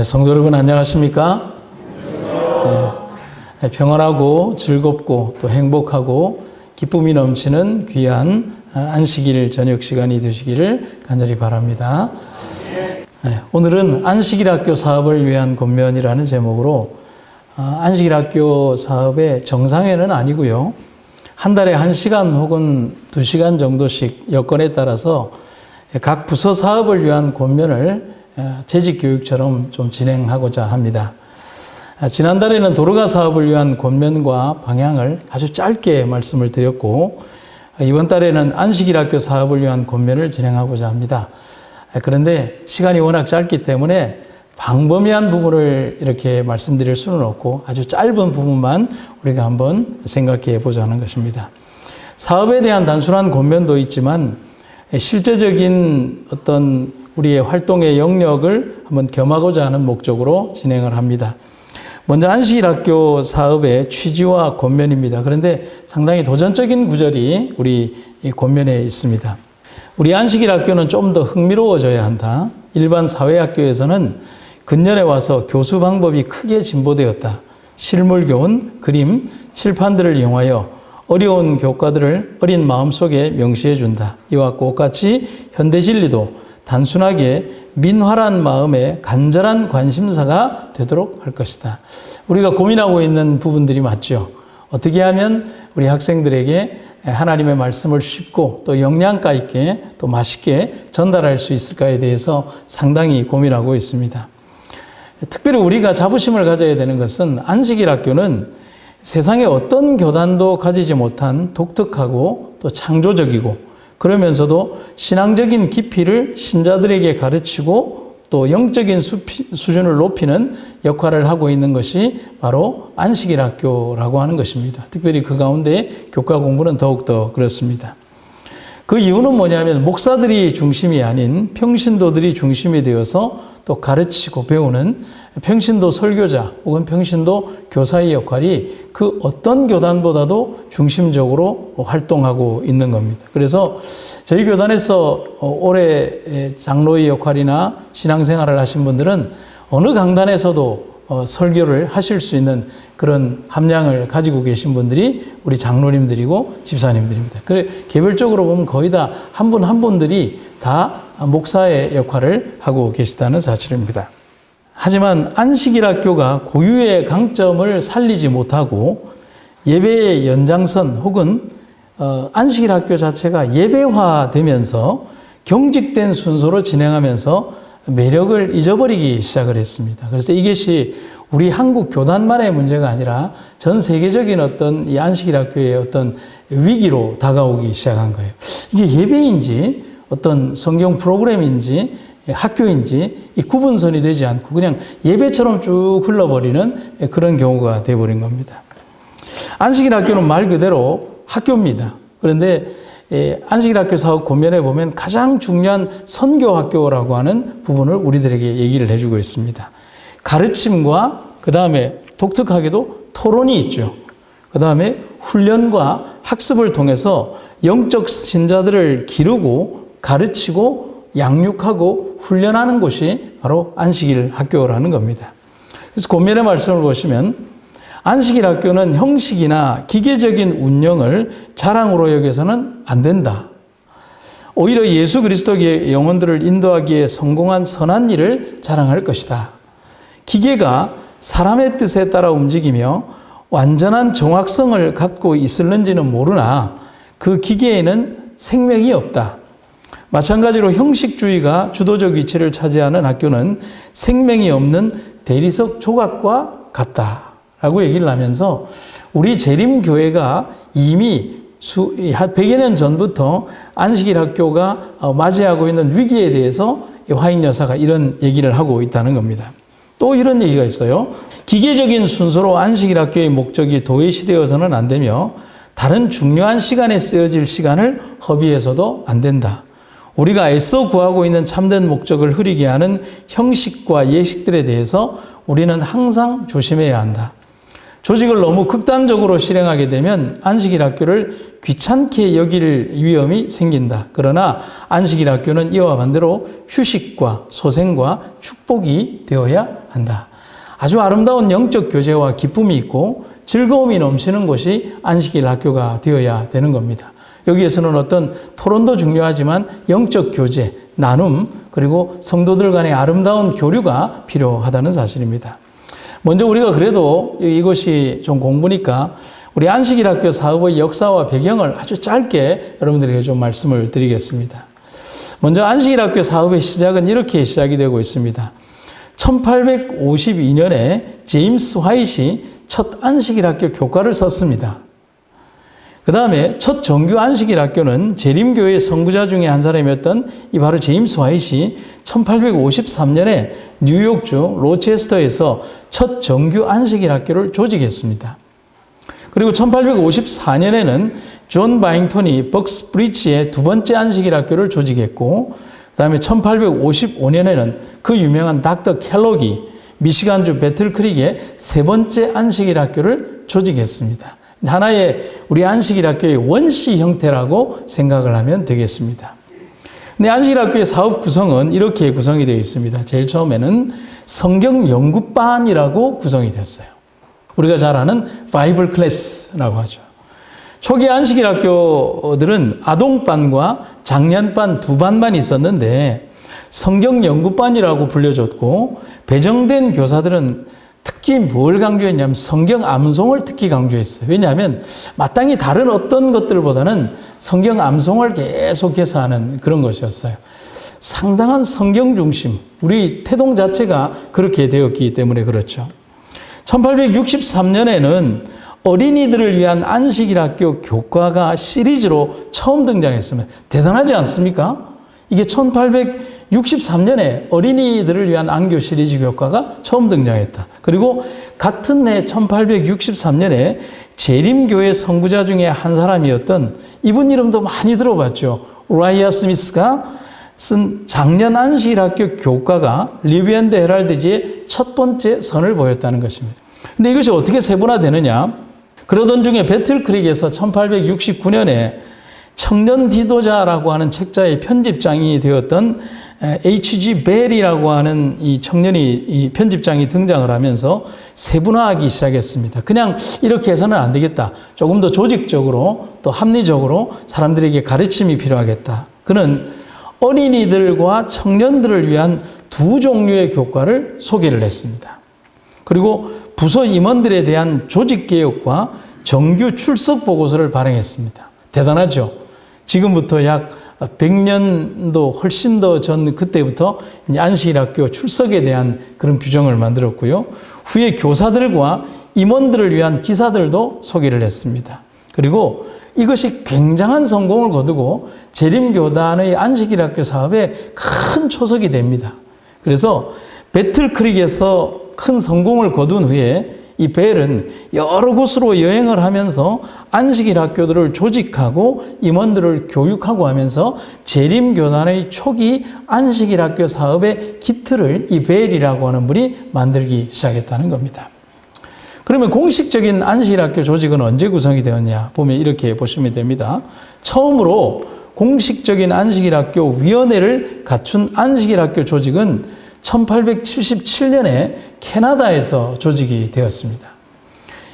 성도 여러분 안녕하십니까? 평안하고 즐겁고 또 행복하고 기쁨이 넘치는 귀한 안식일 저녁 시간이 되시기를 간절히 바랍니다. 오늘은 안식일 학교 사업을 위한 권면이라는 제목으로 안식일 학교 사업의 정상회는 아니고요. 한 달에 1시간 혹은 2시간 정도씩 여건에 따라서 각 부서 사업을 위한 권면을 재직교육처럼 좀 진행하고자 합니다. 지난달에는 도로가 사업을 위한 권면과 방향을 아주 짧게 말씀을 드렸고, 이번 달에는 안식일 학교 사업을 위한 권면을 진행하고자 합니다. 그런데 시간이 워낙 짧기 때문에 광범위한 부분을 이렇게 말씀드릴 수는 없고 아주 짧은 부분만 우리가 한번 생각해 보자는 것입니다. 사업에 대한 단순한 권면도 있지만 실제적인 어떤 우리의 활동의 영역을 한번 겸하고자 하는 목적으로 진행을 합니다. 먼저 안식일 학교 사업의 취지와 권면입니다. 그런데 상당히 도전적인 구절이 우리 이 권면에 있습니다. 우리 안식일 학교는 좀 더 흥미로워져야 한다. 일반 사회학교에서는 근년에 와서 교수 방법이 크게 진보되었다. 실물 교훈, 그림, 칠판들을 이용하여 어려운 교과들을 어린 마음속에 명시해 준다. 이와 똑같이 현대 진리도 단순하게 민활한 마음에 간절한 관심사가 되도록 할 것이다. 우리가 고민하고 있는 부분들이 맞죠. 어떻게 하면 우리 학생들에게 하나님의 말씀을 쉽고 또 영양가 있게 또 맛있게 전달할 수 있을까에 대해서 상당히 고민하고 있습니다. 특별히 우리가 자부심을 가져야 되는 것은 안식일 학교는 세상에 어떤 교단도 가지지 못한 독특하고 또 창조적이고 그러면서도 신앙적인 깊이를 신자들에게 가르치고 또 영적인 수준을 높이는 역할을 하고 있는 것이 바로 안식일 학교라고 하는 것입니다. 특별히 그 가운데 교과 공부는 더욱더 그렇습니다. 그 이유는 뭐냐면 목사들이 중심이 아닌 평신도들이 중심이 되어서 또 가르치고 배우는 평신도 설교자 혹은 평신도 교사의 역할이 그 어떤 교단보다도 중심적으로 활동하고 있는 겁니다. 그래서 저희 교단에서 오래 장로의 역할이나 신앙생활을 하신 분들은 어느 강단에서도 설교를 하실 수 있는 그런 함량을 가지고 계신 분들이 우리 장로님들이고 집사님들입니다. 그래 개별적으로 보면 거의 다 한 분 한 분들이 다 목사의 역할을 하고 계시다는 사실입니다. 하지만 안식일 학교가 고유의 강점을 살리지 못하고 예배의 연장선 혹은 안식일 학교 자체가 예배화되면서 경직된 순서로 진행하면서 매력을 잊어버리기 시작을 했습니다. 그래서 이것이 우리 한국 교단만의 문제가 아니라 전 세계적인 어떤 이 안식일 학교의 어떤 위기로 다가오기 시작한 거예요. 이게 예배인지 어떤 성경 프로그램인지 학교인지 이 구분선이 되지 않고 그냥 예배처럼 쭉 흘러버리는 그런 경우가 돼버린 겁니다. 안식일 학교는 말 그대로 학교입니다. 그런데 안식일 학교 사업 권면에 보면 가장 중요한 선교 학교라고 하는 부분을 우리들에게 얘기를 해주고 있습니다. 가르침과 그 다음에 독특하게도 토론이 있죠. 그 다음에 훈련과 학습을 통해서 영적 신자들을 기르고 가르치고 양육하고 훈련하는 곳이 바로 안식일 학교라는 겁니다. 그래서 권면의 말씀을 보시면 안식일 학교는 형식이나 기계적인 운영을 자랑으로 여겨서는 안 된다. 오히려 예수 그리스도의 영혼들을 인도하기에 성공한 선한 일을 자랑할 것이다. 기계가 사람의 뜻에 따라 움직이며 완전한 정확성을 갖고 있을는지는 모르나 그 기계에는 생명이 없다. 마찬가지로 형식주의가 주도적 위치를 차지하는 학교는 생명이 없는 대리석 조각과 같다. 라고 얘기를 하면서 우리 재림교회가 이미 100여 년 전부터 안식일 학교가 맞이하고 있는 위기에 대해서 화인 여사가 이런 얘기를 하고 있다는 겁니다. 또 이런 얘기가 있어요. 기계적인 순서로 안식일 학교의 목적이 도외시되어서는 안 되며 다른 중요한 시간에 쓰여질 시간을 허비해서도 안 된다. 우리가 애써 구하고 있는 참된 목적을 흐리게 하는 형식과 예식들에 대해서 우리는 항상 조심해야 한다. 조직을 너무 극단적으로 실행하게 되면 안식일 학교를 귀찮게 여길 위험이 생긴다. 그러나 안식일 학교는 이와 반대로 휴식과 소생과 축복이 되어야 한다. 아주 아름다운 영적 교제와 기쁨이 있고 즐거움이 넘치는 곳이 안식일 학교가 되어야 되는 겁니다. 여기에서는 어떤 토론도 중요하지만 영적 교제, 나눔, 그리고 성도들 간의 아름다운 교류가 필요하다는 사실입니다. 먼저 우리가 그래도 이것이 좀 공부니까 우리 안식일 학교 사업의 역사와 배경을 아주 짧게 여러분들에게 좀 말씀을 드리겠습니다. 먼저 안식일 학교 사업의 시작은 이렇게 시작이 되고 있습니다. 1852년에 제임스 화이트이 첫 안식일 학교 교과를 썼습니다. 그 다음에 첫 정규 안식일 학교는 재림교회 선구자 중에 한 사람이었던 이 바로 제임스 화이트이 1853년에 뉴욕주 로체스터에서 첫 정규 안식일 학교를 조직했습니다. 그리고 1854년에는 존 바잉턴이 벅스브리지의 두 번째 안식일 학교를 조직했고, 그 다음에 1855년에는 그 유명한 닥터 켈록이 미시간주 배틀크릭의 세 번째 안식일 학교를 조직했습니다. 하나의 우리 안식일 학교의 원시 형태라고 생각을 하면 되겠습니다. 근데 안식일 학교의 사업 구성은 이렇게 구성이 되어 있습니다. 제일 처음에는 성경 연구반이라고 구성이 됐어요. 우리가 잘 아는 바이블 클래스라고 하죠. 초기 안식일 학교들은 아동반과 장년반 두 반만 있었는데 성경 연구반이라고 불려졌고, 배정된 교사들은 특히 뭘 강조했냐면 성경 암송을 특히 강조했어요. 왜냐하면 마땅히 다른 어떤 것들보다는 성경 암송을 계속해서 하는 그런 것이었어요. 상당한 성경 중심, 우리 태동 자체가 그렇게 되었기 때문에 그렇죠. 1863년에는 어린이들을 위한 안식일 학교 교과가 시리즈로 처음 등장했습니다. 대단하지 않습니까? 이게 1863년에 어린이들을 위한 안교 시리즈 교과가 처음 등장했다. 그리고 같은 해 1863년에 재림교회 선구자 중에 한 사람이었던, 이분 이름도 많이 들어봤죠. 우라이아 스미스가 쓴 작년 안식일 학교 교과가 리비언드 헤럴드지의 첫 번째 선을 보였다는 것입니다. 근데 이것이 어떻게 세분화되느냐? 그러던 중에 배틀크릭에서 1869년에 청년 지도자라고 하는 책자의 편집장이 되었던 H.G. 벨이라고 하는 이 청년이, 이 편집장이 등장을 하면서 세분화하기 시작했습니다. 그냥 이렇게 해서는 안 되겠다. 조금 더 조직적으로 또 합리적으로 사람들에게 가르침이 필요하겠다. 그는 어린이들과 청년들을 위한 두 종류의 교과를 소개를 했습니다. 그리고 부서 임원들에 대한 조직개혁과 정규 출석 보고서를 발행했습니다. 대단하죠? 지금부터 약 100년도 훨씬 더 전 그때부터 안식일 학교 출석에 대한 그런 규정을 만들었고요. 후에 교사들과 임원들을 위한 기사들도 소개를 했습니다. 그리고 이것이 굉장한 성공을 거두고 재림교단의 안식일 학교 사업에 큰 초석이 됩니다. 그래서 배틀크릭에서 큰 성공을 거둔 후에 이 벨은 여러 곳으로 여행을 하면서 안식일 학교들을 조직하고 임원들을 교육하고 하면서 재림교단의 초기 안식일 학교 사업의 기틀을 이 벨이라고 하는 분이 만들기 시작했다는 겁니다. 그러면 공식적인 안식일 학교 조직은 언제 구성이 되었냐 보면 이렇게 보시면 됩니다. 처음으로 공식적인 안식일 학교 위원회를 갖춘 안식일 학교 조직은 1877년에 캐나다에서 조직이 되었습니다.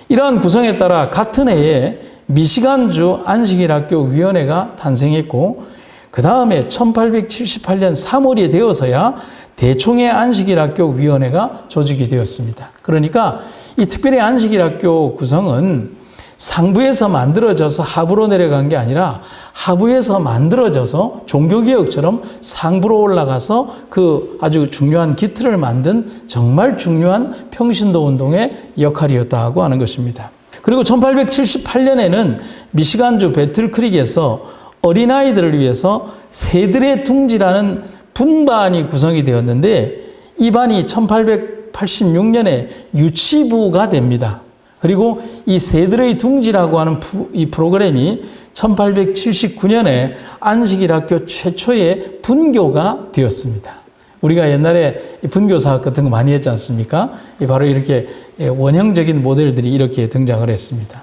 이러한 구성에 따라 같은 해에 미시간주 안식일 학교 위원회가 탄생했고, 그 다음에 1878년 3월이 되어서야 대총회 안식일 학교 위원회가 조직이 되었습니다. 그러니까 이 특별히 안식일 학교 구성은 상부에서 만들어져서 하부로 내려간 게 아니라 하부에서 만들어져서 종교개혁처럼 상부로 올라가서 그 아주 중요한 기틀을 만든 정말 중요한 평신도 운동의 역할이었다고 하는 것입니다. 그리고 1878년에는 미시간주 배틀크릭에서 어린아이들을 위해서 새들의 둥지라는 분반이 구성이 되었는데, 이 반이 1886년에 유치부가 됩니다. 그리고 이 새들의 둥지라고 하는 이 프로그램이 1879년에 안식일 학교 최초의 분교가 되었습니다. 우리가 옛날에 분교사학 같은 거 많이 했지 않습니까? 바로 이렇게 원형적인 모델들이 이렇게 등장을 했습니다.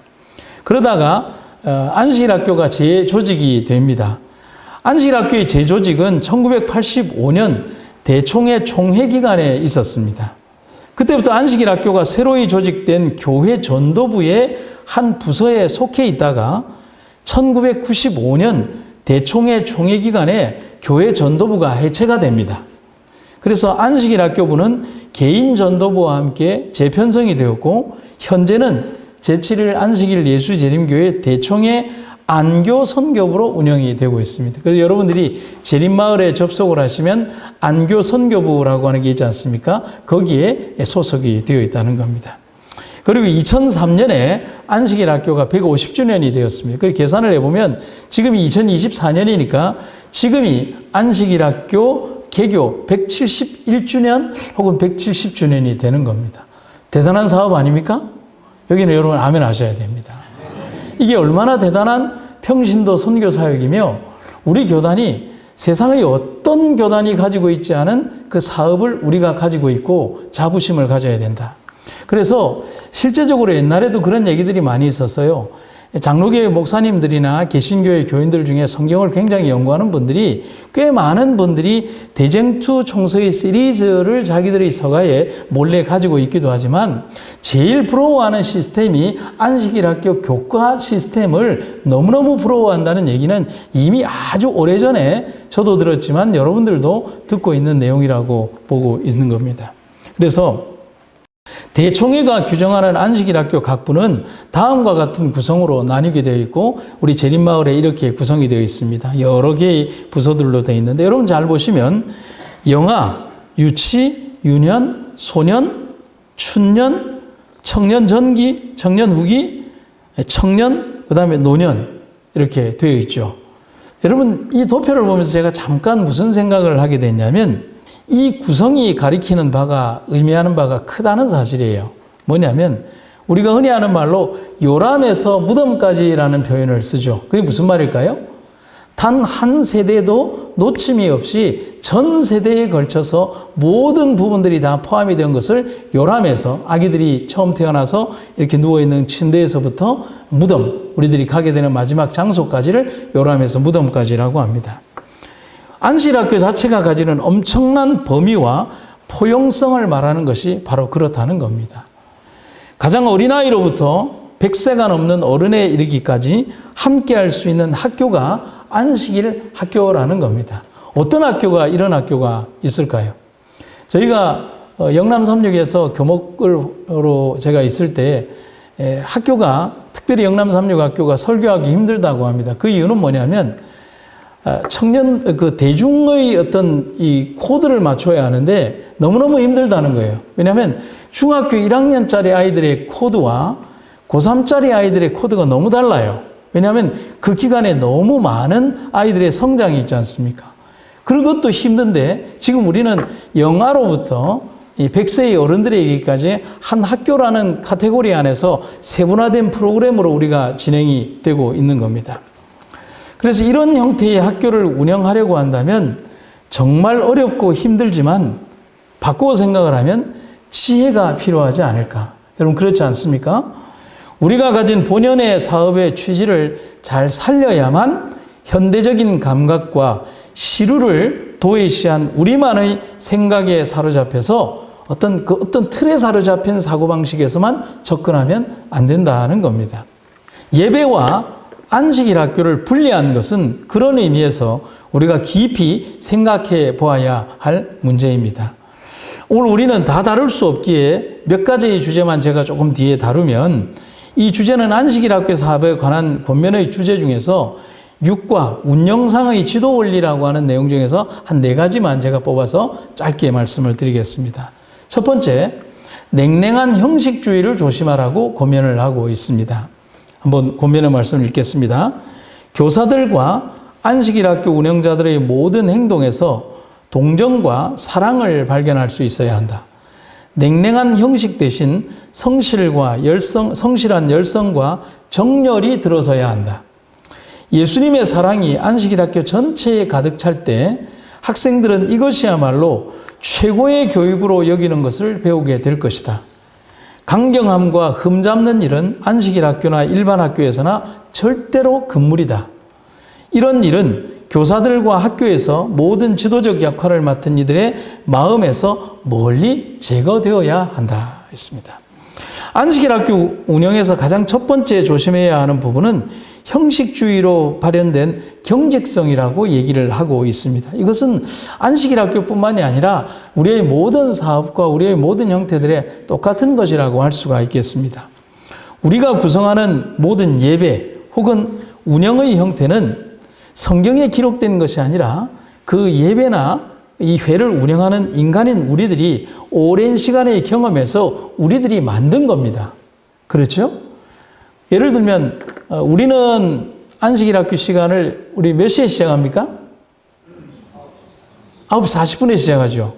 그러다가 안식일학교가 재조직이 됩니다. 안식일학교의 재조직은 1985년 대총회 총회 기간에 있었습니다. 그때부터 안식일학교가 새로이 조직된 교회 전도부의 한 부서에 속해 있다가 1995년 대총회 총회 기간에 교회 전도부가 해체가 됩니다. 그래서 안식일학교부는 개인 전도부와 함께 재편성이 되었고 현재는 제7일 안식일 예수재림교회 대총회 안교 선교부로 운영이 되고 있습니다. 그래서 여러분들이 재림마을에 접속을 하시면 안교 선교부라고 하는 게 있지 않습니까? 거기에 소속이 되어 있다는 겁니다. 그리고 2003년에 안식일 학교가 150주년이 되었습니다. 그래서 계산을 해보면 지금이 2024년이니까 지금이 안식일 학교 개교 171주년 혹은 170주년이 되는 겁니다. 대단한 사업 아닙니까? 여기는 여러분 아멘 하셔야 됩니다. 이게 얼마나 대단한 평신도 선교 사역이며 우리 교단이 세상의 어떤 교단이 가지고 있지 않은 그 사업을 우리가 가지고 있고 자부심을 가져야 된다. 그래서 실제적으로 옛날에도 그런 얘기들이 많이 있었어요. 장로교회 목사님들이나 개신교회 교인들 중에 성경을 굉장히 연구하는 분들이 꽤 많은 분들이 대쟁투 총서의 시리즈를 자기들의 서가에 몰래 가지고 있기도 하지만 제일 부러워하는 시스템이 안식일학교 교과 시스템을 너무너무 부러워한다는 얘기는 이미 아주 오래전에 저도 들었지만 여러분들도 듣고 있는 내용이라고 보고 있는 겁니다. 그래서 대총회가 규정하는 안식일학교 각부는 다음과 같은 구성으로 나뉘게 되어 있고 우리 재림마을에 이렇게 구성이 되어 있습니다. 여러 개의 부서들로 되어 있는데 여러분 잘 보시면 영아, 유치, 유년, 소년, 춘년, 청년 전기, 청년 후기, 청년, 그 다음에 노년 이렇게 되어 있죠. 여러분 이 도표를 보면서 제가 잠깐 무슨 생각을 하게 됐냐면 이 구성이 가리키는 바가 의미하는 바가 크다는 사실이에요. 뭐냐면 우리가 흔히 하는 말로 요람에서 무덤까지라는 표현을 쓰죠. 그게 무슨 말일까요? 단 한 세대도 놓침이 없이 전 세대에 걸쳐서 모든 부분들이 다 포함이 된 것을 요람에서 아기들이 처음 태어나서 이렇게 누워있는 침대에서부터 무덤, 우리들이 가게 되는 마지막 장소까지를 요람에서 무덤까지라고 합니다. 안식일학교 자체가 가지는 엄청난 범위와 포용성을 말하는 것이 바로 그렇다는 겁니다. 가장 어린아이로부터 100세가 넘는 어른에 이르기까지 함께 할 수 있는 학교가 안식일 학교라는 겁니다. 어떤 학교가 이런 학교가 있을까요? 저희가 영남 36에서 교목으로 제가 있을 때 학교가 특별히 영남 36 학교가 설교하기 힘들다고 합니다. 그 이유는 뭐냐면 청년 그 대중의 어떤 이 코드를 맞춰야 하는데 너무너무 힘들다는 거예요. 왜냐하면 중학교 1학년짜리 아이들의 코드와 고3짜리 아이들의 코드가 너무 달라요. 왜냐하면 그 기간에 너무 많은 아이들의 성장이 있지 않습니까? 그것도 힘든데 지금 우리는 영아로부터 이 100세의 어른들에 이르기까지 한 학교라는 카테고리 안에서 세분화된 프로그램으로 우리가 진행이 되고 있는 겁니다. 그래서 이런 형태의 학교를 운영하려고 한다면 정말 어렵고 힘들지만 바꾸어 생각을 하면 지혜가 필요하지 않을까. 여러분 그렇지 않습니까? 우리가 가진 본연의 사업의 취지를 잘 살려야만 현대적인 감각과 시류를 도외시한 우리만의 생각에 사로잡혀서 어떤 틀에 사로잡힌 사고방식에서만 접근하면 안 된다는 겁니다. 예배와 안식일 학교를 분리한 것은 그런 의미에서 우리가 깊이 생각해 보아야 할 문제입니다. 오늘 우리는 다 다룰 수 없기에 몇 가지의 주제만 제가 조금 뒤에 다루면 이 주제는 안식일 학교 사업에 관한 권면의 주제 중에서 육과 운영상의 지도 원리라고 하는 내용 중에서 한 4가지만 제가 뽑아서 짧게 말씀을 드리겠습니다. 첫 번째, 냉랭한 형식주의를 조심하라고 권면을 하고 있습니다. 한번 권면의 말씀을 읽겠습니다. 교사들과 안식일 학교 운영자들의 모든 행동에서 동정과 사랑을 발견할 수 있어야 한다. 냉랭한 형식 대신 성실한 열성과 정열이 들어서야 한다. 예수님의 사랑이 안식일 학교 전체에 가득 찰 때 학생들은 이것이야말로 최고의 교육으로 여기는 것을 배우게 될 것이다. 강경함과 흠잡는 일은 안식일 학교나 일반 학교에서나 절대로 금물이다. 이런 일은 교사들과 학교에서 모든 지도적 역할을 맡은 이들의 마음에서 멀리 제거되어야 한다 했습니다. 안식일 학교 운영에서 가장 첫 번째 조심해야 하는 부분은 형식주의로 발현된 경직성이라고 얘기를 하고 있습니다. 이것은 안식일 학교뿐만이 아니라 우리의 모든 사업과 우리의 모든 형태들의 똑같은 것이라고 할 수가 있겠습니다. 우리가 구성하는 모든 예배 혹은 운영의 형태는 성경에 기록된 것이 아니라 그 예배나 이 회를 운영하는 인간인 우리들이 오랜 시간의 경험에서 우리들이 만든 겁니다. 그렇죠? 예를 들면 우리는 안식일 학교 시간을 우리 몇 시에 시작합니까? 9시 40분에 시작하죠.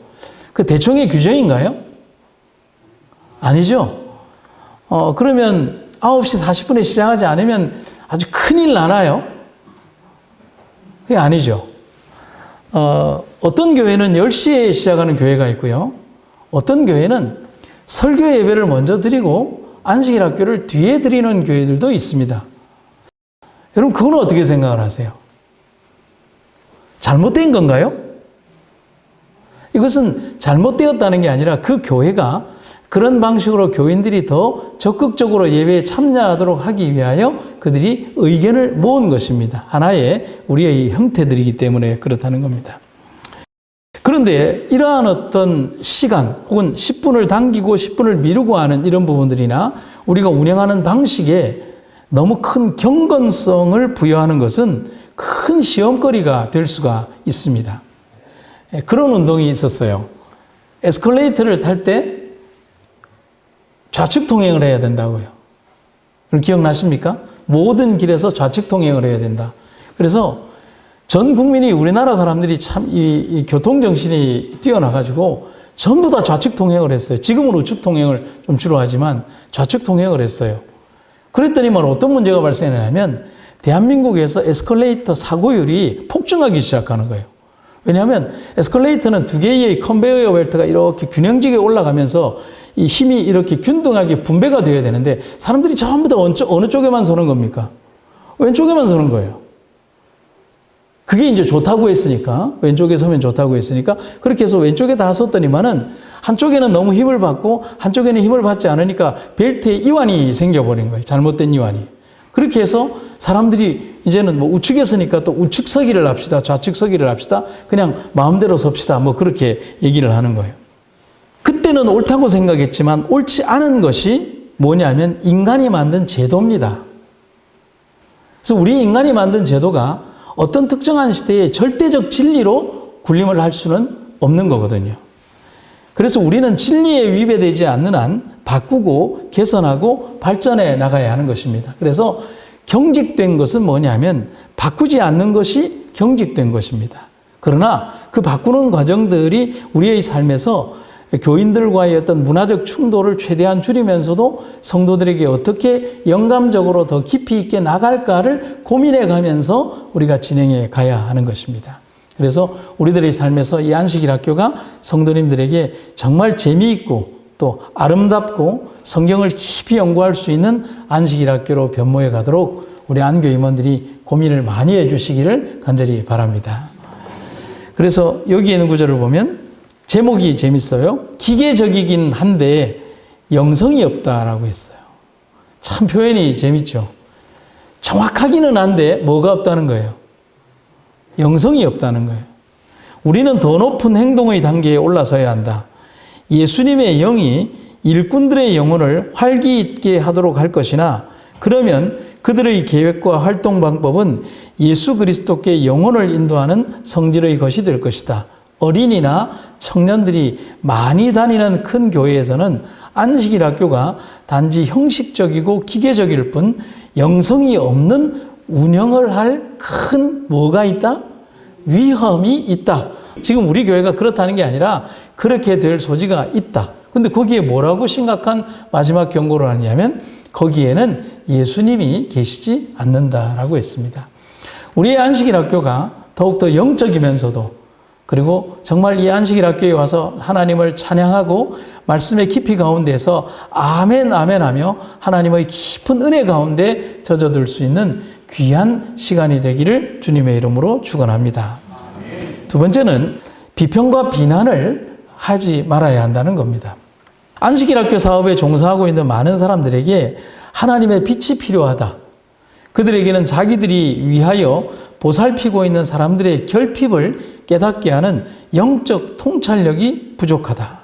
그 대충의 규정인가요? 아니죠. 그러면 9시 40분에 시작하지 않으면 아주 큰일 나나요? 그게 아니죠. 어떤 교회는 10시에 시작하는 교회가 있고요. 어떤 교회는 설교 예배를 먼저 드리고 안식일 학교를 뒤에 드리는 교회들도 있습니다. 여러분, 그건 어떻게 생각을 하세요? 잘못된 건가요? 이것은 잘못되었다는 게 아니라 그 교회가 그런 방식으로 교인들이 더 적극적으로 예배에 참여하도록 하기 위하여 그들이 의견을 모은 것입니다. 하나의 우리의 형태들이기 때문에 그렇다는 겁니다. 그런데 이러한 어떤 시간 혹은 10분을 당기고 10분을 미루고 하는 이런 부분들이나 우리가 운영하는 방식에 너무 큰 경건성을 부여하는 것은 큰 시험거리가 될 수가 있습니다. 그런 운동이 있었어요. 에스컬레이터를 탈 때 좌측 통행을 해야 된다고요. 기억나십니까? 모든 길에서 좌측 통행을 해야 된다. 그래서 전 국민이 우리나라 사람들이 참 이 교통정신이 뛰어나가지고 전부 다 좌측 통행을 했어요. 지금은 우측 통행을 좀 주로 하지만 좌측 통행을 했어요. 그랬더니만 어떤 문제가 발생하냐면 대한민국에서 에스컬레이터 사고율이 폭증하기 시작하는 거예요. 왜냐하면 에스컬레이터는 두 개의 컨베이어 벨트가 이렇게 균형지게 올라가면서 이 힘이 이렇게 균등하게 분배가 되어야 되는데 사람들이 전부 다 어느 쪽에만 서는 겁니까? 왼쪽에만 서는 거예요. 그게 이제 좋다고 했으니까, 왼쪽에 서면 좋다고 했으니까 그렇게 해서 왼쪽에 다 섰더니만은 한쪽에는 너무 힘을 받고 한쪽에는 힘을 받지 않으니까 벨트에 이완이 생겨버린 거예요. 잘못된 이완이. 그렇게 해서 사람들이 이제는 뭐 우측에 서니까 또 우측 서기를 합시다. 좌측 서기를 합시다. 그냥 마음대로 섭시다. 뭐 그렇게 얘기를 하는 거예요. 그때는 옳다고 생각했지만 옳지 않은 것이 뭐냐면 인간이 만든 제도입니다. 그래서 우리 인간이 만든 제도가 어떤 특정한 시대에 절대적 진리로 군림을 할 수는 없는 거거든요. 그래서 우리는 진리에 위배되지 않는 한 바꾸고 개선하고 발전해 나가야 하는 것입니다. 그래서 경직된 것은 뭐냐면 바꾸지 않는 것이 경직된 것입니다. 그러나 그 바꾸는 과정들이 우리의 삶에서 교인들과의 어떤 문화적 충돌을 최대한 줄이면서도 성도들에게 어떻게 영감적으로 더 깊이 있게 나갈까를 고민해 가면서 우리가 진행해 가야 하는 것입니다. 그래서 우리들의 삶에서 이 안식일 학교가 성도님들에게 정말 재미있고 또 아름답고 성경을 깊이 연구할 수 있는 안식일 학교로 변모해 가도록 우리 안교 임원들이 고민을 많이 해 주시기를 간절히 바랍니다. 그래서 여기 있는 구절을 보면 제목이 재밌어요. 기계적이긴 한데 영성이 없다라고 했어요. 참 표현이 재밌죠. 정확하기는 한데 뭐가 없다는 거예요? 영성이 없다는 거예요. 우리는 더 높은 행동의 단계에 올라서야 한다. 예수님의 영이 일꾼들의 영혼을 활기 있게 하도록 할 것이나 그러면 그들의 계획과 활동 방법은 예수 그리스도께 영혼을 인도하는 성질의 것이 될 것이다. 어린이나 청년들이 많이 다니는 큰 교회에서는 안식일 학교가 단지 형식적이고 기계적일 뿐 영성이 없는 운영을 할 큰 뭐가 있다? 위험이 있다. 지금 우리 교회가 그렇다는 게 아니라 그렇게 될 소지가 있다. 근데 거기에 뭐라고 심각한 마지막 경고를 하냐면 거기에는 예수님이 계시지 않는다라고 했습니다. 우리의 안식일 학교가 더욱더 영적이면서도 그리고 정말 이 안식일 학교에 와서 하나님을 찬양하고 말씀의 깊이 가운데서 아멘 아멘 하며 하나님의 깊은 은혜 가운데 젖어들 수 있는 귀한 시간이 되기를 주님의 이름으로 축원합니다. 두 번째는 비평과 비난을 하지 말아야 한다는 겁니다. 안식일 학교 사업에 종사하고 있는 많은 사람들에게 하나님의 빛이 필요하다. 그들에게는 자기들이 위하여 보살피고 있는 사람들의 결핍을 깨닫게 하는 영적 통찰력이 부족하다.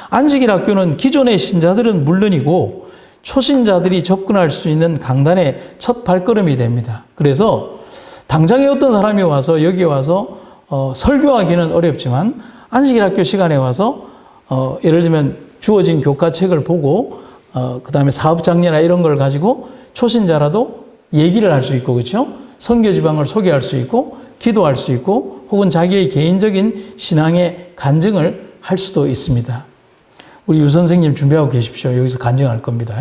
안식일 학교는 기존의 신자들은 물론이고 초신자들이 접근할 수 있는 강단의 첫 발걸음이 됩니다. 그래서 당장에 어떤 사람이 와서 여기 와서 설교하기는 어렵지만 안식일 학교 시간에 와서 예를 들면 주어진 교과책을 보고 그 다음에 사업장려나 이런 걸 가지고 초신자라도 얘기를 할 수 있고 그렇죠? 선교지방을 소개할 수 있고 기도할 수 있고 혹은 자기의 개인적인 신앙의 간증을 할 수도 있습니다. 우리 유 선생님 준비하고 계십시오. 여기서 간증할 겁니다.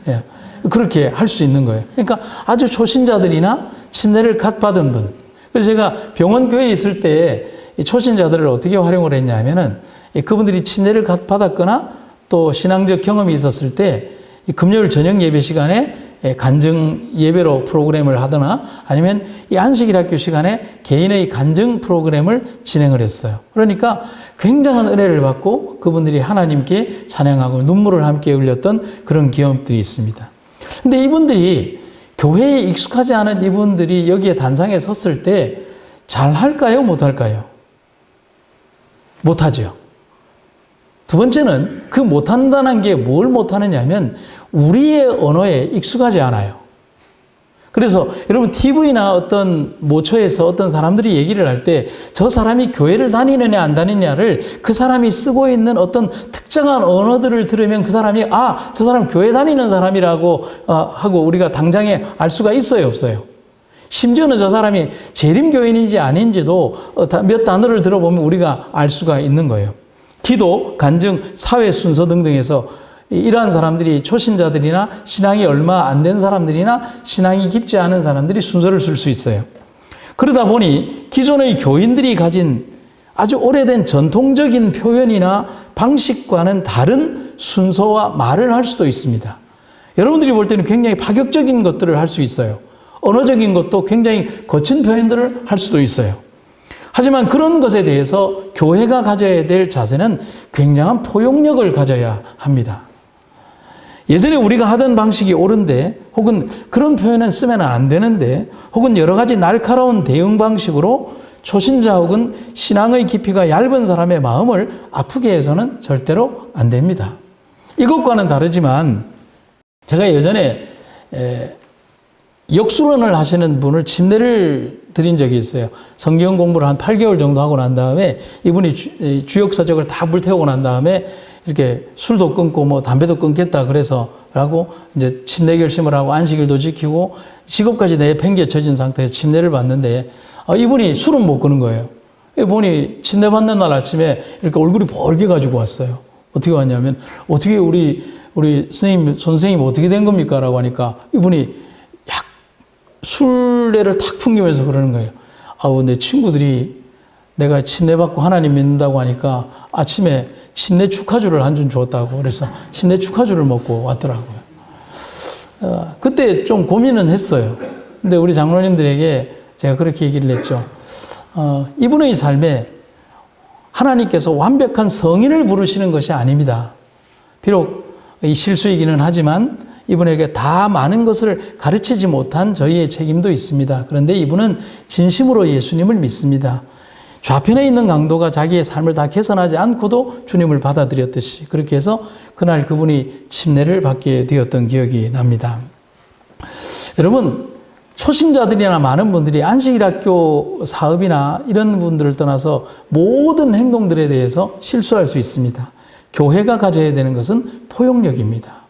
예. 그렇게 할 수 있는 거예요. 그러니까 아주 초신자들이나 침례를 갓 받은 분. 그래서 제가 병원 교회에 있을 때 초신자들을 어떻게 활용을 했냐 하면은 그분들이 침례를 갓 받았거나 또 신앙적 경험이 있었을 때 금요일 저녁 예배 시간에 간증 예배로 프로그램을 하거나 아니면 이 안식일 학교 시간에 개인의 간증 프로그램을 진행을 했어요. 그러니까 굉장한 은혜를 받고 그분들이 하나님께 찬양하고 눈물을 함께 흘렸던 그런 기업들이 있습니다. 근데 이분들이 교회에 익숙하지 않은 이분들이 여기에 단상에 섰을 때 잘할까요? 못할까요? 못하죠. 두 번째는 그 못한다는 게 뭘 못하느냐 하면 우리의 언어에 익숙하지 않아요. 그래서 여러분 TV나 어떤 모처에서 어떤 사람들이 얘기를 할 때 저 사람이 교회를 다니느냐 안 다니느냐를 그 사람이 쓰고 있는 어떤 특정한 언어들을 들으면 그 사람이 저 사람 교회 다니는 사람이라고 하고 우리가 당장에 알 수가 있어요, 없어요? 심지어는 저 사람이 재림교인인지 아닌지도 몇 단어를 들어보면 우리가 알 수가 있는 거예요. 기도, 간증, 사회 순서 등등에서 이러한 사람들이 초신자들이나 신앙이 얼마 안 된 사람들이나 신앙이 깊지 않은 사람들이 순서를 쓸 수 있어요. 그러다 보니 기존의 교인들이 가진 아주 오래된 전통적인 표현이나 방식과는 다른 순서와 말을 할 수도 있습니다. 여러분들이 볼 때는 굉장히 파격적인 것들을 할 수 있어요. 언어적인 것도 굉장히 거친 표현들을 할 수도 있어요. 하지만 그런 것에 대해서 교회가 가져야 될 자세는 굉장한 포용력을 가져야 합니다. 예전에 우리가 하던 방식이 옳은데 혹은 그런 표현은 쓰면 안 되는데 혹은 여러 가지 날카로운 대응 방식으로 초신자 혹은 신앙의 깊이가 얇은 사람의 마음을 아프게 해서는 절대로 안 됩니다. 이것과는 다르지만 제가 예전에 역술원을 하시는 분을 침례를 드린 적이 있어요. 성경 공부를 한 8개월 정도 하고 난 다음에 이분이 주역서적을 다 불태우고 난 다음에 이렇게 술도 끊고 뭐 담배도 끊겠다 그래서라고 이제 침례 결심을 하고 안식일도 지키고 직업까지 내팽개쳐진 상태에서 침례를 받는데 이분이 술은 못 끊는 거예요. 이분이 침례 받는 날 아침에 이렇게 얼굴이 벌게 가지고 왔어요. 어떻게 왔냐면 어떻게 우리 선생님 어떻게 된 겁니까? 라고 하니까 이분이 술래를 탁 풍기면서 그러는 거예요. 내 친구들이 내가 침례 받고 하나님 믿는다고 하니까 아침에 침례 축하주를 한 줌 줬다고 그래서 침례 축하주를 먹고 왔더라고요. 그때 좀 고민은 했어요. 근데 우리 장로님들에게 제가 그렇게 얘기를 했죠. 이분의 삶에 하나님께서 완벽한 성인을 부르시는 것이 아닙니다. 비록 이 실수이기는 하지만 이분에게 다 많은 것을 가르치지 못한 저희의 책임도 있습니다. 그런데 이분은 진심으로 예수님을 믿습니다. 좌편에 있는 강도가 자기의 삶을 다 개선하지 않고도 주님을 받아들였듯이 그렇게 해서 그날 그분이 침례를 받게 되었던 기억이 납니다. 여러분, 초신자들이나 많은 분들이 안식일학교 사업이나 이런 분들을 떠나서 모든 행동들에 대해서 실수할 수 있습니다. 교회가 가져야 되는 것은 포용력입니다.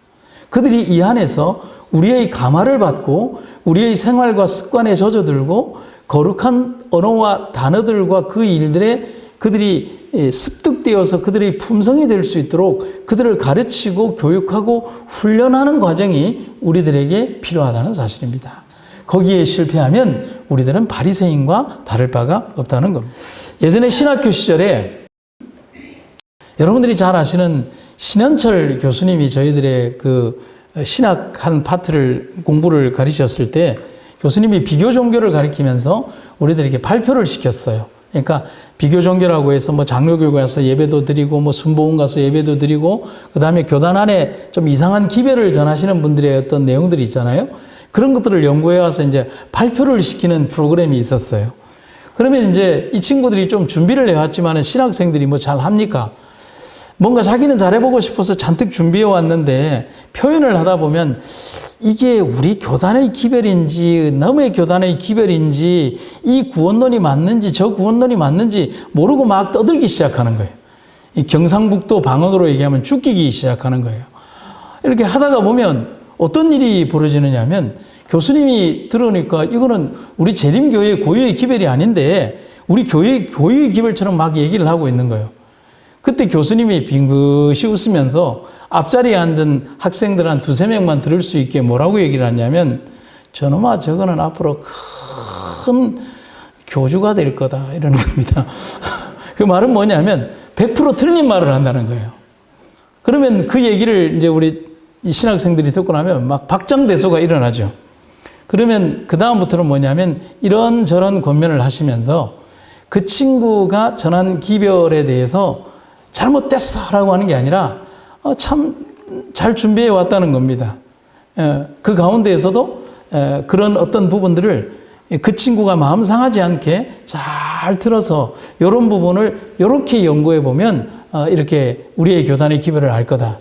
그들이 이 안에서 우리의 감화를 받고 우리의 생활과 습관에 젖어들고 거룩한 언어와 단어들과 그 일들에 그들이 습득되어서 그들의 품성이 될 수 있도록 그들을 가르치고 교육하고 훈련하는 과정이 우리들에게 필요하다는 사실입니다. 거기에 실패하면 우리들은 바리새인과 다를 바가 없다는 겁니다. 예전에 신학교 시절에 여러분들이 잘 아시는 신현철 교수님이 저희들의 그 신학 한 파트를 공부를 가르치셨을 때 교수님이 비교 종교를 가르치면서 우리들에게 발표를 시켰어요. 그러니까 비교 종교라고 해서 뭐 장로교회 가서 예배도 드리고 뭐 순복음 가서 예배도 드리고 그다음에 교단 안에 좀 이상한 기별을 전하시는 분들의 어떤 내용들이 있잖아요. 그런 것들을 연구해 와서 이제 발표를 시키는 프로그램이 있었어요. 그러면 이제 이 친구들이 좀 준비를 해왔지만은 신학생들이 뭐 잘 합니까? 뭔가 자기는 잘해보고 싶어서 잔뜩 준비해 왔는데 표현을 하다 보면 이게 우리 교단의 기별인지 남의 교단의 기별인지 이 구원론이 맞는지 저 구원론이 맞는지 모르고 막 떠들기 시작하는 거예요. 이 경상북도 방언으로 얘기하면 죽기기 시작하는 거예요. 이렇게 하다가 보면 어떤 일이 벌어지느냐 하면 교수님이 들으니까 이거는 우리 재림교회 고유의 기별이 아닌데 우리 교회의 고유의 기별처럼 막 얘기를 하고 있는 거예요. 그때 교수님이 빙긋이 웃으면서 앞자리에 앉은 학생들 한 두세 명만 들을 수 있게 뭐라고 얘기를 하냐면 저놈아 저거는 앞으로 큰 교주가 될 거다 이러는 겁니다. 그 말은 뭐냐면 100% 틀린 말을 한다는 거예요. 그러면 그 얘기를 이제 우리 신학생들이 듣고 나면 막 박장대소가 일어나죠. 그러면 그 다음부터는 뭐냐면 이런저런 권면을 하시면서 그 친구가 전한 기별에 대해서 잘못됐어라고 하는 게 아니라 참 잘 준비해 왔다는 겁니다. 그 가운데에서도 그런 어떤 부분들을 그 친구가 마음 상하지 않게 잘 들어서 이런 부분을 이렇게 연구해 보면 이렇게 우리의 교단의 기별을 알 거다.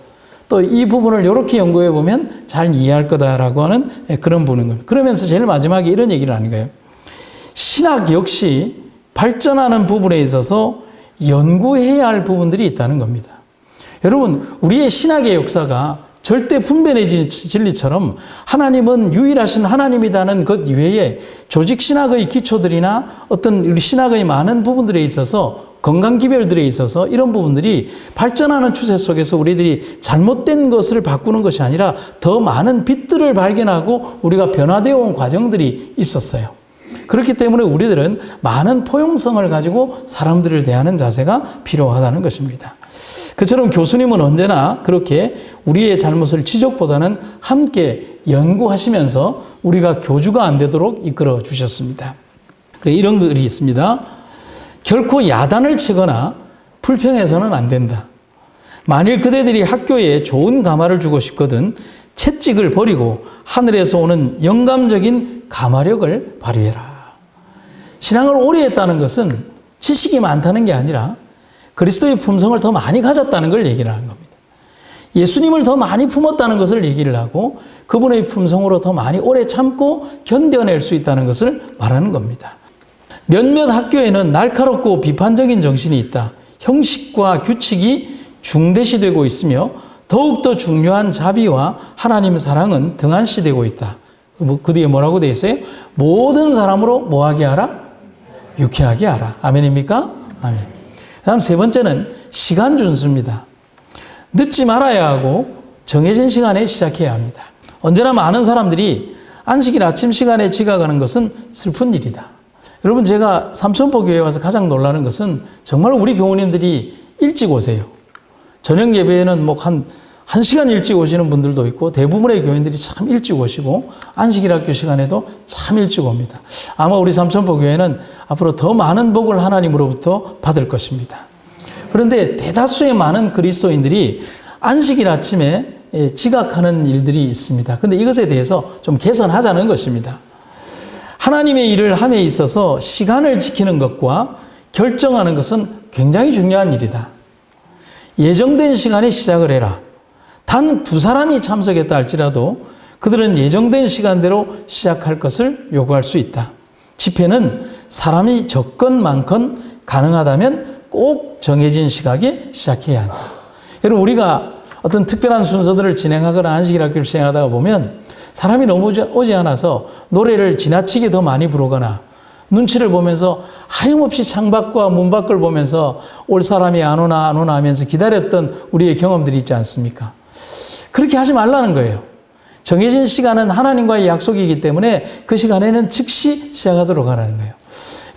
또 이 부분을 이렇게 연구해 보면 잘 이해할 거다라고 하는 그런 부분인 겁니다. 그러면서 제일 마지막에 이런 얘기를 하는 거예요. 신학 역시 발전하는 부분에 있어서 연구해야 할 부분들이 있다는 겁니다. 여러분, 우리의 신학의 역사가 절대 분별의 진리처럼 하나님은 유일하신 하나님이라는 것 이외에 조직신학의 기초들이나 어떤 우리 신학의 많은 부분들에 있어서 건강기별들에 있어서 이런 부분들이 발전하는 추세 속에서 우리들이 잘못된 것을 바꾸는 것이 아니라 더 많은 빛들을 발견하고 우리가 변화되어 온 과정들이 있었어요. 그렇기 때문에 우리들은 많은 포용성을 가지고 사람들을 대하는 자세가 필요하다는 것입니다. 그처럼 교수님은 언제나 그렇게 우리의 잘못을 지적보다는 함께 연구하시면서 우리가 교주가 안 되도록 이끌어 주셨습니다. 이런 글이 있습니다. 결코 야단을 치거나 불평해서는 안 된다. 만일 그대들이 학교에 좋은 가마를 주고 싶거든 채찍을 버리고 하늘에서 오는 영감적인 가마력을 발휘해라. 신앙을 오래 했다는 것은 지식이 많다는 게 아니라 그리스도의 품성을 더 많이 가졌다는 걸 얘기를 하는 겁니다. 예수님을 더 많이 품었다는 것을 얘기를 하고 그분의 품성으로 더 많이 오래 참고 견뎌낼 수 있다는 것을 말하는 겁니다. 몇몇 학교에는 날카롭고 비판적인 정신이 있다. 형식과 규칙이 중대시되고 있으며 더욱더 중요한 자비와 하나님 사랑은 등한시되고 있다. 그 뒤에 뭐라고 되어 있어요? 모든 사람으로 뭐하게 하라? 유쾌하게 하라. 아멘입니까? 아멘. 다음 세 번째는 시간 준수입니다. 늦지 말아야 하고 정해진 시간에 시작해야 합니다. 언제나 많은 사람들이 안식일 아침 시간에 지각하는 것은 슬픈 일이다. 여러분 제가 삼천포 교회에 와서 가장 놀라는 것은 정말 우리 교우님들이 일찍 오세요. 저녁 예배에는 뭐 한 시간 일찍 오시는 분들도 있고 대부분의 교인들이 참 일찍 오시고 안식일 학교 시간에도 참 일찍 옵니다. 아마 우리 삼천포 교회는 앞으로 더 많은 복을 하나님으로부터 받을 것입니다. 그런데 대다수의 많은 그리스도인들이 안식일 아침에 지각하는 일들이 있습니다. 그런데 이것에 대해서 좀 개선하자는 것입니다. 하나님의 일을 함에 있어서 시간을 지키는 것과 결정하는 것은 굉장히 중요한 일이다. 예정된 시간에 시작을 해라. 단 2사람이 참석했다 할지라도 그들은 예정된 시간대로 시작할 것을 요구할 수 있다. 집회는 사람이 적건 많건 가능하다면 꼭 정해진 시각에 시작해야 한다. 여러분 우리가 어떤 특별한 순서들을 진행하거나 안식일 학교를 진행하다가 보면 사람이 너무 오지 않아서 노래를 지나치게 더 많이 부르거나 눈치를 보면서 하염없이 창밖과 문 밖을 보면서 올 사람이 안 오나 하면서 기다렸던 우리의 경험들이 있지 않습니까? 그렇게 하지 말라는 거예요. 정해진 시간은 하나님과의 약속이기 때문에 그 시간에는 즉시 시작하도록 하라는 거예요.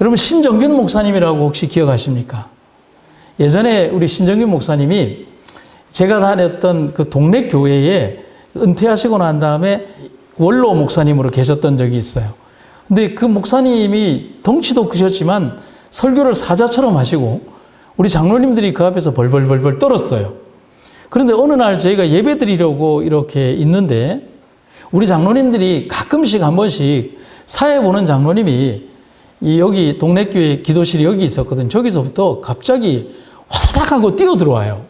여러분 신정균 목사님이라고 혹시 기억하십니까? 예전에 우리 신정균 목사님이 제가 다녔던 그 동네 교회에 은퇴하시고 난 다음에 원로 목사님으로 계셨던 적이 있어요. 근데 그 목사님이 덩치도 크셨지만 설교를 사자처럼 하시고 우리 장로님들이 그 앞에서 벌벌벌벌 떨었어요. 그런데 어느 날 저희가 예배 드리려고 이렇게 있는데 우리 장로님들이 가끔씩 한 번씩 사회 보는 장로님이 여기 동네 교회 기도실이 여기 있었거든. 저기서부터 갑자기 화다닥 하고 뛰어 들어와요.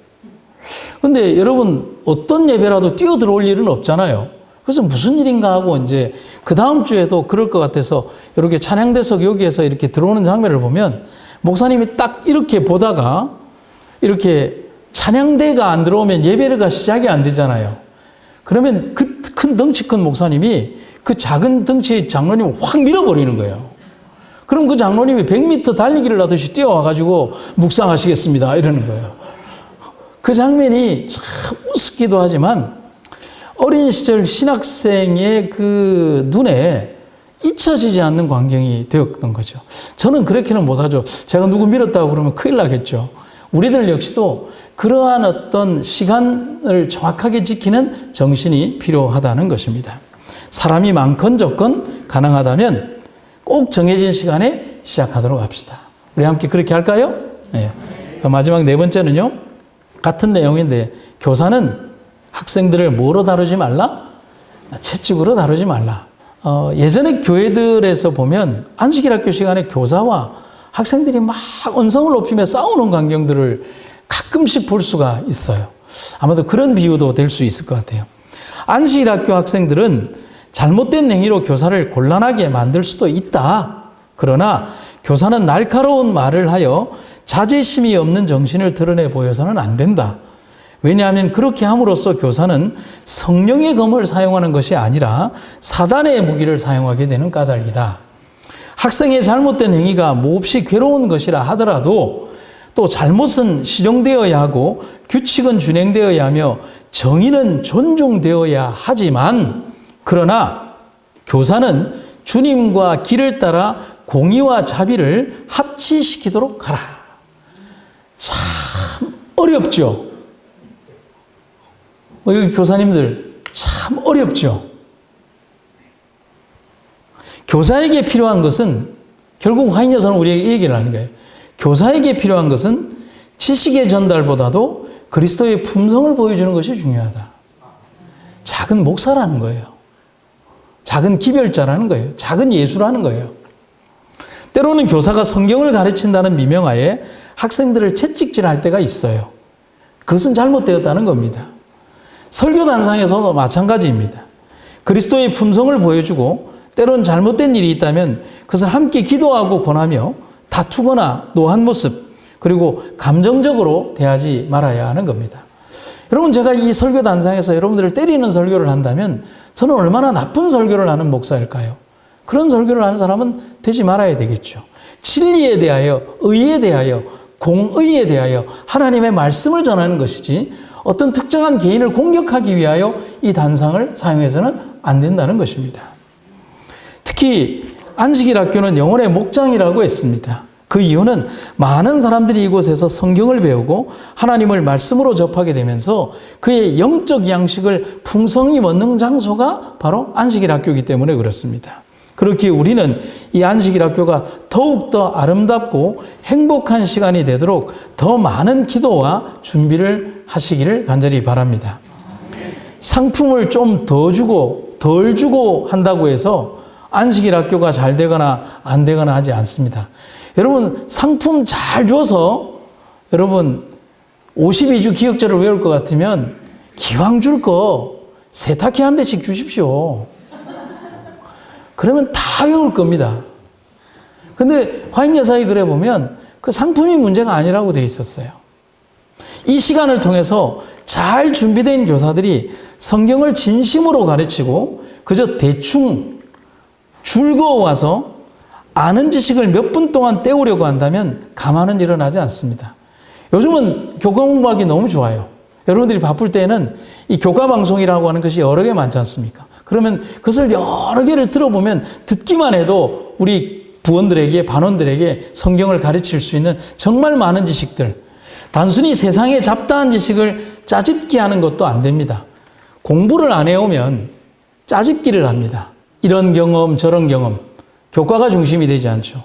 근데 여러분 어떤 예배라도 뛰어 들어올 일은 없잖아요. 그래서 무슨 일인가 하고 이제 그 다음 주에도 그럴 것 같아서 이렇게 찬양대석 여기에서 이렇게 들어오는 장면을 보면 목사님이 딱 이렇게 보다가 이렇게 찬양대가 안 들어오면 예배가 시작이 안 되잖아요. 그러면 그 큰 덩치 큰 목사님이 그 작은 덩치의 장로님을 확 밀어버리는 거예요. 그럼 그 장로님이 100m 달리기를 하듯이 뛰어와가지고 묵상하시겠습니다 이러는 거예요. 그 장면이 참 우습기도 하지만 어린 시절 신학생의 그 눈에 잊혀지지 않는 광경이 되었던 거죠. 저는 그렇게는 못하죠. 제가 누구 밀었다고 그러면 큰일 나겠죠. 우리들 역시도 그러한 어떤 시간을 정확하게 지키는 정신이 필요하다는 것입니다. 사람이 많건 적건 가능하다면 꼭 정해진 시간에 시작하도록 합시다. 우리 함께 그렇게 할까요? 네. 마지막 네 번째는요. 같은 내용인데 교사는 학생들을 뭐로 다루지 말라? 채찍으로 다루지 말라. 예전에 교회들에서 보면 안식일학교 시간에 교사와 학생들이 막 언성을 높이며 싸우는 광경들을 가끔씩 볼 수가 있어요. 아마도 그런 비유도 될 수 있을 것 같아요. 안식일학교 학생들은 잘못된 행위로 교사를 곤란하게 만들 수도 있다. 그러나 교사는 날카로운 말을 하여 자제심이 없는 정신을 드러내 보여서는 안 된다. 왜냐하면 그렇게 함으로써 교사는 성령의 검을 사용하는 것이 아니라 사단의 무기를 사용하게 되는 까닭이다. 학생의 잘못된 행위가 몹시 괴로운 것이라 하더라도 또 잘못은 시정되어야 하고 규칙은 준행되어야 하며 정의는 존중되어야 하지만 그러나 교사는 주님과 길을 따라 공의와 자비를 합치시키도록 하라. 참 어렵죠. 여기 교사님들 참 어렵죠. 교사에게 필요한 것은 결국 화인여사는 우리에게 이 얘기를 하는 거예요. 교사에게 필요한 것은 지식의 전달보다도 그리스도의 품성을 보여주는 것이 중요하다. 작은 목사라는 거예요. 작은 기별자라는 거예요. 작은 예수라는 거예요. 때로는 교사가 성경을 가르친다는 미명하에 학생들을 채찍질할 때가 있어요. 그것은 잘못되었다는 겁니다. 설교단상에서도 마찬가지입니다. 그리스도의 품성을 보여주고 때론 잘못된 일이 있다면 그것을 함께 기도하고 권하며 다투거나 노한 모습 그리고 감정적으로 대하지 말아야 하는 겁니다. 여러분 제가 이 설교단상에서 여러분들을 때리는 설교를 한다면 저는 얼마나 나쁜 설교를 하는 목사일까요? 그런 설교를 하는 사람은 되지 말아야 되겠죠. 진리에 대하여 의에 대하여 공의에 대하여 하나님의 말씀을 전하는 것이지 어떤 특정한 개인을 공격하기 위하여 이 단상을 사용해서는 안 된다는 것입니다. 특히 안식일 학교는 영혼의 목장이라고 했습니다. 그 이유는 많은 사람들이 이곳에서 성경을 배우고 하나님을 말씀으로 접하게 되면서 그의 영적 양식을 풍성히 먹는 장소가 바로 안식일 학교이기 때문에 그렇습니다. 그렇기에 우리는 이 안식일 학교가 더욱더 아름답고 행복한 시간이 되도록 더 많은 기도와 준비를 하시기를 간절히 바랍니다. 상품을 좀 더 주고 덜 주고 한다고 해서 안식일 학교가 잘 되거나 안 되거나 하지 않습니다. 여러분 상품 잘 줘서 여러분 52주 기억절을 외울 것 같으면 기왕 줄 거 세탁기 한 대씩 주십시오. 그러면 다 외울 겁니다. 근데 화인여사의 글에 보면 그 상품이 문제가 아니라고 되어 있었어요. 이 시간을 통해서 잘 준비된 교사들이 성경을 진심으로 가르치고 그저 대충 즐거워서 아는 지식을 몇 분 동안 때우려고 한다면 가만은 일어나지 않습니다. 요즘은 교과 공부하기 너무 좋아요. 여러분들이 바쁠 때는 이 교과 방송이라고 하는 것이 여러 개 많지 않습니까? 그러면 그것을 여러 개를 들어보면 듣기만 해도 우리 부원들에게, 반원들에게 성경을 가르칠 수 있는 정말 많은 지식들, 단순히 세상의 잡다한 지식을 짜집기 하는 것도 안 됩니다. 공부를 안 해오면 짜집기를 합니다. 이런 경험, 저런 경험, 교과가 중심이 되지 않죠.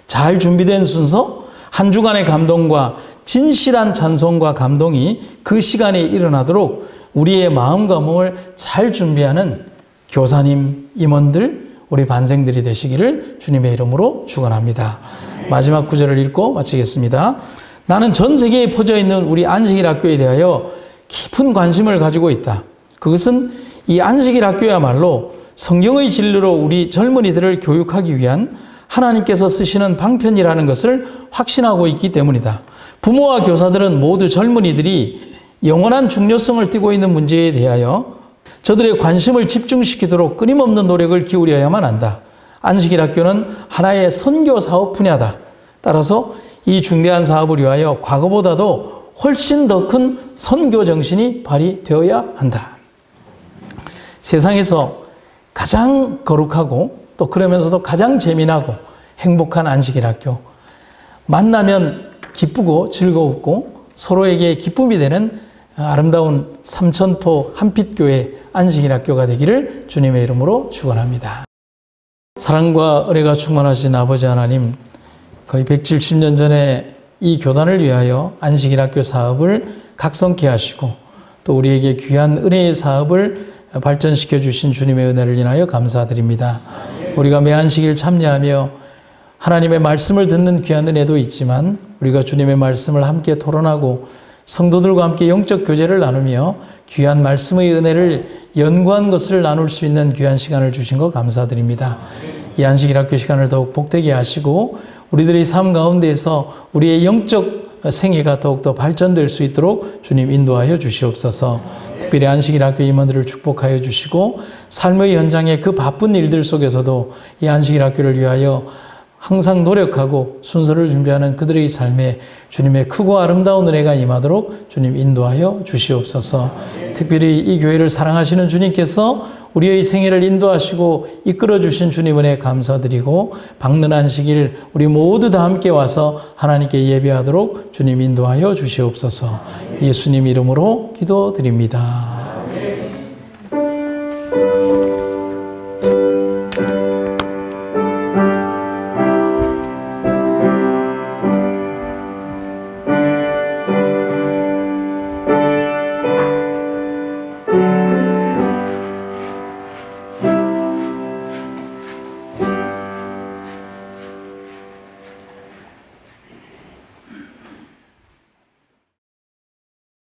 잘 준비된 순서, 한 주간의 감동과 진실한 찬송과 감동이 그 시간에 일어나도록 우리의 마음과 몸을 잘 준비하는 교사님, 임원들, 우리 반생들이 되시기를 주님의 이름으로 축원합니다. 마지막 구절을 읽고 마치겠습니다. 나는 전 세계에 퍼져 있는 우리 안식일 학교에 대하여 깊은 관심을 가지고 있다. 그것은 이 안식일 학교야말로 성경의 진리로 우리 젊은이들을 교육하기 위한 하나님께서 쓰시는 방편이라는 것을 확신하고 있기 때문이다. 부모와 교사들은 모두 젊은이들이 영원한 중요성을 띠고 있는 문제에 대하여 저들의 관심을 집중시키도록 끊임없는 노력을 기울여야만 한다. 안식일 학교는 하나의 선교 사업 분야다. 따라서 이 중대한 사업을 위하여 과거보다도 훨씬 더 큰 선교 정신이 발휘되어야 한다. 세상에서 가장 거룩하고 또 그러면서도 가장 재미나고 행복한 안식일 학교. 만나면 기쁘고 즐거웠고 서로에게 기쁨이 되는 아름다운 삼천포 한빛교회 안식일 학교가 되기를 주님의 이름으로 축원합니다. 사랑과 은혜가 충만하신 아버지 하나님, 거의 170년 전에 이 교단을 위하여 안식일 학교 사업을 각성케 하시고 또 우리에게 귀한 은혜의 사업을 발전시켜 주신 주님의 은혜를 인하여 감사드립니다. 우리가 매 안식일 참여하며 하나님의 말씀을 듣는 귀한 은혜도 있지만 우리가 주님의 말씀을 함께 토론하고 성도들과 함께 영적 교제를 나누며 귀한 말씀의 은혜를 연구한 것을 나눌 수 있는 귀한 시간을 주신 것 감사드립니다. 이 안식일 학교 시간을 더욱 복되게 하시고 우리들의 삶 가운데에서 우리의 영적 생애가 더욱더 발전될 수 있도록 주님 인도하여 주시옵소서. 특별히 안식일 학교 임원들을 축복하여 주시고 삶의 현장의 그 바쁜 일들 속에서도 이 안식일 학교를 위하여 항상 노력하고 순서를 준비하는 그들의 삶에 주님의 크고 아름다운 은혜가 임하도록 주님 인도하여 주시옵소서. 특별히 이 교회를 사랑하시는 주님께서 우리의 생애를 인도하시고 이끌어 주신 주님 은혜 감사드리고 밝는 안식일 우리 모두 다 함께 와서 하나님께 예배하도록 주님 인도하여 주시옵소서. 예수님 이름으로 기도드립니다.